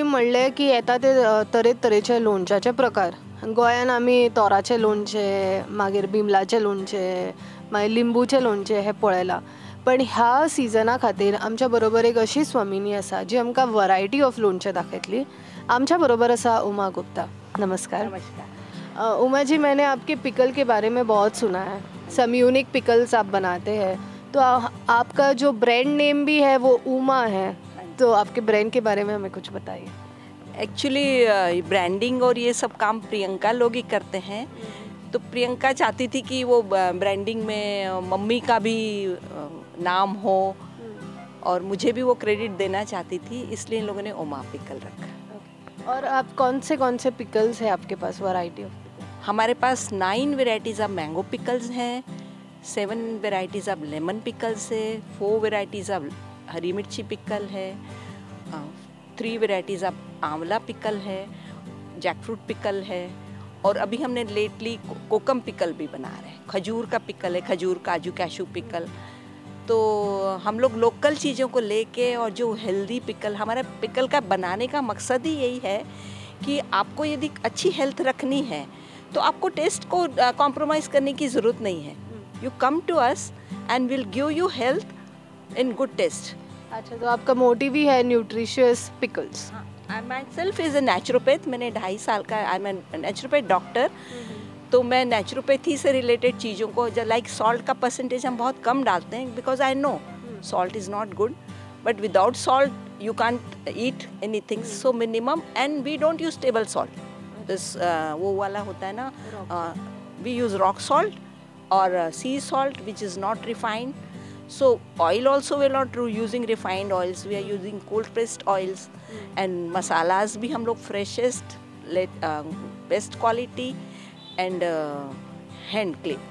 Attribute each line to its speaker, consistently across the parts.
Speaker 1: म्हणलें की येता ते तरेतरेचे लोणच्याचे प्रकार. गोंयान आमी तोराचें लोणचें, मागीर बिमलाचें लोणचें, मागीर लिंबूचें लोणचें हें पळयलां. पण ह्या सिजना खातीर आमच्या बरोबर एक अशी स्वामिनी आसा जी आमकां वरायटी ऑफ लोणचें दाखयतली. आमच्या बरोबर आसा उमा गुप्ता. नमस्कार.
Speaker 2: नमस्कार।
Speaker 1: उमा जी, मैंने आपके पिकल के बारे में बहुत सुना है. सम यूनिक पिकल्स आप बनाते हैं. तो आपका जो ब्रांड नेम भी है वो उमा है. तो आपके ब्रांड के बारे में हमें कुछ बताइए.
Speaker 2: एक्चुअली ब्रांडिंग और ये सब काम प्रियंका लोग ही करते हैं. तो प्रियंका चाहती थी कि वो ब्रांडिंग में मम्मी का भी नाम हो और मुझे भी वो क्रेडिट देना चाहती थी, इसलिए इन लोगों ने उमा पिकल रखा.
Speaker 1: और आप कौन से पिकल्स हैं आपके पास, वैरायटी ऑफ?
Speaker 2: हमारे पास 9 वेराइटीज़ ऑफ मैंगो पिकल्स हैं, 7 वेराइटीज़ ऑफ लेमन पिकल्स है, 4 वेराइटीज़ ऑफ हरी मिर्ची पिकल है, 3 वेराइटीज़ ऑफ आंवला पिकल है, जैकफ्रूट पिकल है, और अभी हमने लेटली कोकम पिकल भी बना रहे हैं. खजूर का पिकल है, खजूर काजू कैशू पिकल. तो हम लोग लोकल चीज़ों को लेके और जो हेल्दी पिकल, हमारा पिकल का बनाने का मकसद ही यही है कि आपको यदि अच्छी हेल्थ रखनी है तो आपको टेस्ट को कॉम्प्रोमाइज़ करने की ज़रूरत नहीं है. You come to us and will give you health in good taste.
Speaker 1: अच्छा, तो आपका मोटिव ही है nutritious pickles.
Speaker 2: I myself is a naturopath. मैंने 2.5 साल का, आई एम नेचुरोपैथ डॉक्टर. तो मैं नेचुरोपैथी से रिलेटेड चीज़ों को, लाइक सॉल्ट का परसेंटेज हम बहुत कम डालते हैं because I know salt is not good, but without salt you can't eat anything. So minimum, and we don't use table salt. This वो वाला होता है ना, वी यूज़ रॉक सॉल्ट और sea salt which is not refined. So oil also we're not using refined oils, we are using cold pressed oils. And masalas भी हम लोग freshest, best quality and hand clean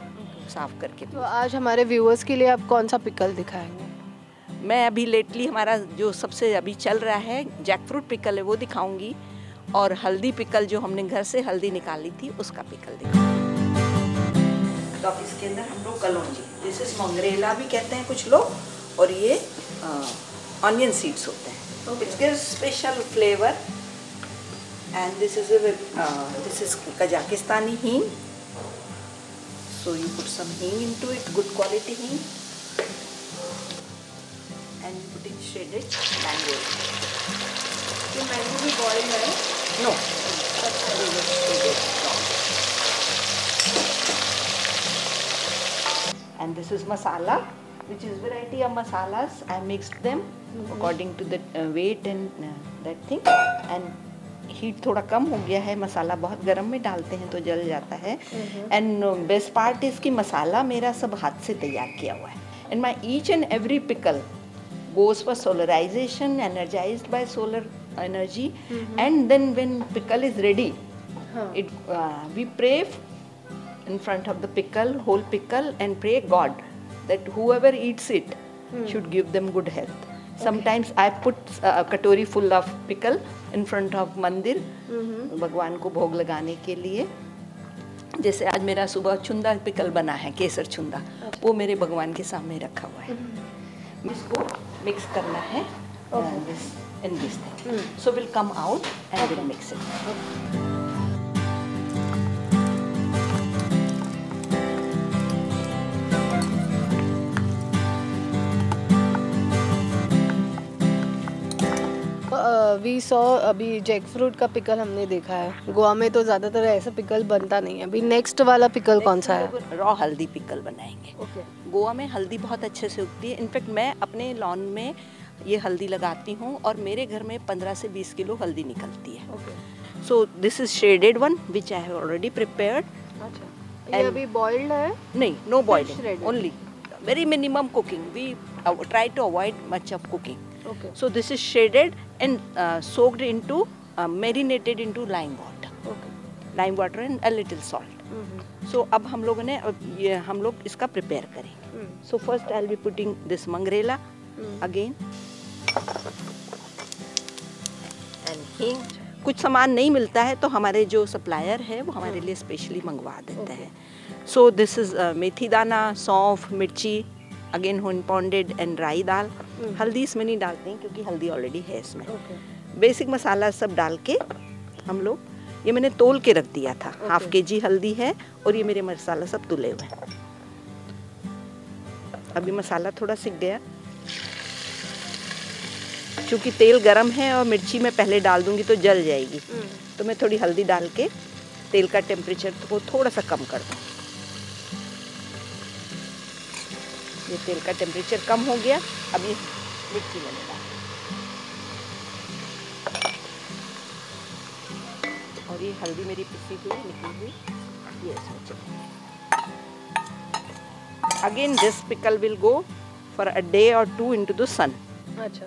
Speaker 2: साफ करके.
Speaker 1: तो आज हमारे viewers के लिए आप कौन सा पिकल दिखाएंगे?
Speaker 2: मैं अभी लेटली हमारा जो सबसे अभी चल रहा है जैकफ्रूट पिकल है वो दिखाऊंगी, और हल्दी पिकल जो हमने घर से हल्दी निकाली थी उसका पिकल दिखाऊंगी. तो अब इसके अंदर हम लोग कलौंजी, दिस इज मंगरेला भी कहते हैं कुछ लोग, और ये ऑनियन सीड्स होते हैं. It's gives special flavour. And this is Kazakhstani hing. So you put some hing into it, good quality hing, and you put in shredded mango.
Speaker 1: ये मैंगो भी बॉइल्ड है?
Speaker 2: No, and this is masala, which is variety of masalas. I mixed them according to the weight and that thing. And heat थोड़ा कम हो गया है, मसाला बहुत गर्म में डालते हैं तो जल जाता है. And best part is कि मसाला मेरा सब हाथ से तैयार किया हुआ है. And my each and every pickle goes for solarization, energized by solar energy. And then when pickle is ready, we pray in front of the pickle, whole pickle, and pray God that whoever eats it should give them good health. Sometimes I put a katori full of pickle in front of मंदिर, भगवान को भोग लगाने के लिए. जैसे आज मेरा सुबह छुंदा पिकल बना है, केसर छुंदा, वो मेरे भगवान के सामने रखा हुआ है. इसको मिक्स करना है in this thing. So we'll come out and we'll mix it.
Speaker 1: We saw अभी जैक फ्रूट का पिकल हमने देखा है. गोवा में तो ज़्यादातर ऐसा पिकल बनता नहीं है. अभी नेक्स्ट वाला पिकल कौन सा है?
Speaker 2: रॉ हल्दी पिकल बनाएंगे. गोवा में हल्दी बहुत अच्छे से उगती है. इनफैक्ट मैं अपने लॉन में ये हल्दी लगाती हूँ और मेरे घर में 15 से 20 किलो हल्दी निकलती है. So this is shaded one which I have already prepared.
Speaker 1: ये अभी बॉइल्ड है?
Speaker 2: नहीं, no boiled, only very minimum cooking. We try to avoid much of cooking. So this is shaded and soaked into, marinated into lime water. Lime water and a little salt. So अब हम लोगों ने ये हम लोग इसका prepare करेंगे. So first I'll be putting this mangrela again and hing. कुछ सामान नहीं मिलता है तो हमारे जो सप्लायर है वो हमारे लिए स्पेशली मंगवा देते हैं. So this is मेथी दाना, सौंफ, मिर्ची, अगेन होन पॉन्डेड, एंड राई दाल. हल्दी इसमें नहीं डालते हैं क्योंकि हल्दी ऑलरेडी है इसमें. बेसिक मसाला सब डाल के हम लोग, ये मैंने तोल के रख दिया था। हाफ kg हल्दी है और ये मेरे मसाला सब तुले हुए हैं। अभी मसाला थोड़ा सिक गया, क्योंकि तेल गरम है और मिर्ची मैं पहले डाल दूंगी तो जल जाएगी, तो मैं थोड़ी हल्दी डाल के तेल का टेम्परेचर को थोड़ा सा कम कर दूँ। ये तेल का टेम्परेचर कम हो गया, अब ये मिर्ची मैंने डाल, और ये हल्दी मेरी पिसी हुई निकली हुई, ये इसमें चलेगी। Again this pickle will go for a day और 2 इनटू द सन।
Speaker 1: अच्छा,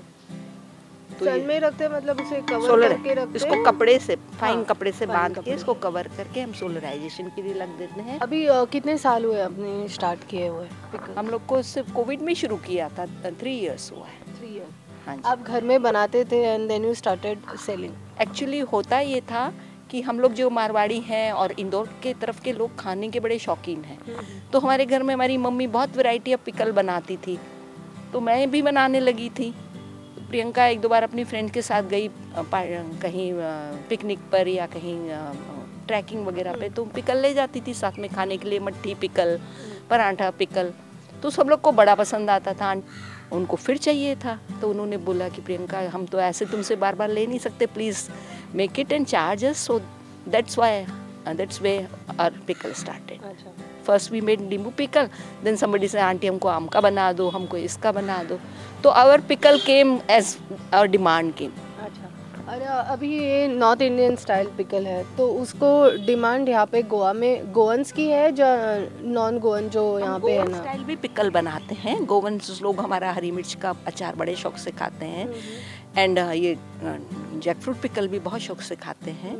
Speaker 2: तो
Speaker 1: सन में रखते हैं, मतलब उसे कवर
Speaker 2: सोलर
Speaker 1: करके रखते हैं।
Speaker 2: इसको कपड़े से, फाइन
Speaker 1: हाँ,
Speaker 2: कपड़े से
Speaker 1: फाइन
Speaker 2: बांध
Speaker 1: कपड़े
Speaker 2: के इसको कवर करके हम सोलराइजेशन के लिए रख देते हैं।
Speaker 1: अभी कितने साल हुए अपने स्टार्ट किए हुए पिकल?
Speaker 2: हम लोग को सिर्फ कोविड में शुरू किया था, 3 इयर्स हुआ है।
Speaker 1: 3 इयर्स।
Speaker 2: हाँ जी।
Speaker 1: आप घर में बनाते थे and then you started selling?
Speaker 2: Actually होता ये था कि हम लोग जो मारवाड़ी हैं और इंदौर के तरफ के लोग खाने के बड़े शौकीन हैं, तो हमारे घर में हमारी मम्मी बहुत वैरायटी ऑफ पिकल बनाती थी, तो मैं भी बनाने लगी थी। प्रियंका एक दो बार अपनी फ्रेंड के साथ गई कहीं पिकनिक पर या कहीं ट्रैकिंग वगैरह पे, तो पिकल ले जाती थी साथ में खाने के लिए, मट्ठी पिकल, पराठा पिकल, तो सब लोग को बड़ा पसंद आता था। उनको फिर चाहिए था, तो उन्होंने बोला कि प्रियंका हम तो ऐसे तुमसे बार बार ले नहीं सकते, please make it and charge us, so that's way our pickle started.
Speaker 1: अच्छा,
Speaker 2: first we made nimbu pickle, then somebody से आंटी हमको आम का बना दो, हमको इसका बना दो, तो our pickle came as our demand came.
Speaker 1: अच्छा। अरे अभी ये नॉर्थ इंडियन स्टाइल पिकल है, तो उसको डिमांड यहाँ पे गोवा में गोवंस की है जो नॉन गोवन जो यहाँ पे है ना?
Speaker 2: स्टाइल भी पिकल बनाते हैं, गोवन लोग हमारा हरी मिर्च का अचार बड़े शौक से खाते हैं, एंड ये जैकफ्रूट पिकल भी बहुत शौक से खाते हैं,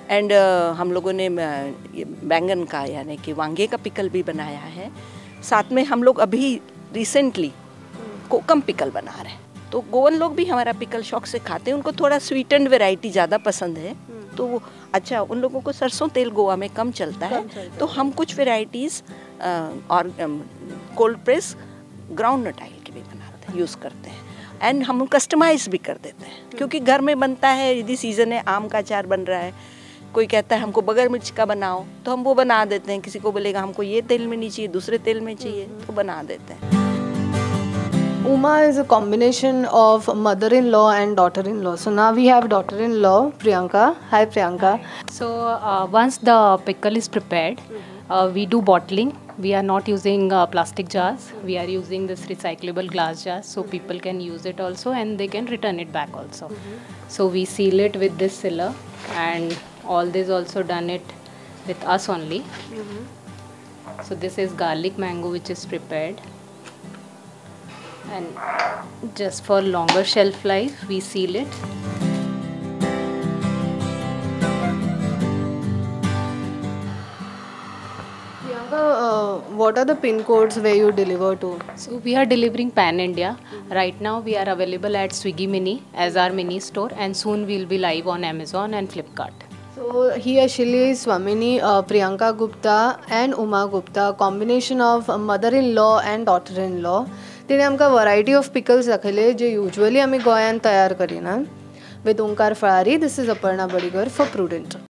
Speaker 2: एंड हम लोगों ने ये बैंगन का यानी कि वांगे का पिकल भी बनाया है। साथ में हम लोग अभी रिसेंटली कोकम पिकल बना रहे हैं, तो गोवन लोग भी हमारा पिकल शौक से खाते हैं, उनको थोड़ा स्वीटेंड वैरायटी ज़्यादा पसंद है, तो वो अच्छा, उन लोगों को सरसों तेल गोवा में कम चलता है, तो हम कुछ वेराइटीज़ और cold press groundnut oil की भी बनाते हैं, यूज़ करते हैं, एंड हम कस्टमाइज भी कर देते हैं, क्योंकि घर में बनता है, यदि सीज़न है आम का अचार बन रहा है, कोई कहता है हमको बगर मिर्च का बनाओ, तो हम वो बना देते हैं। किसी को बोलेगा हमको ये तेल में नहीं चाहिए, दूसरे तेल में चाहिए, तो बना देते हैं।
Speaker 1: Uma is a combination of mother-in-law and daughter-in-law. So now we have daughter-in-law Priyanka. Hi Priyanka.
Speaker 3: So once the pickle is prepared, we do bottling. We are not using plastic jars. We are using this recyclable glass jars, so people can use it also and they can return it back also. So we seal it with this sealer, and all this also done it with us only. So this is garlic mango which is prepared, and just for longer shelf life we seal it.
Speaker 1: Priyanka, what are the pin codes where you deliver to?
Speaker 3: So we are delivering pan India. Right now we are available at Swiggy Mini as our mini store, and soon we'll be live on Amazon and Flipkart.
Speaker 1: So he actually is Swamini, Priyanka Gupta and Uma Gupta, combination of mother-in-law and daughter-in-law. तिने आमकां variety of pickles दाखयले जे usually आमी गोंयांत तयार करिनात. With Omkar Phalari, this is Aparna Badikar for prudent.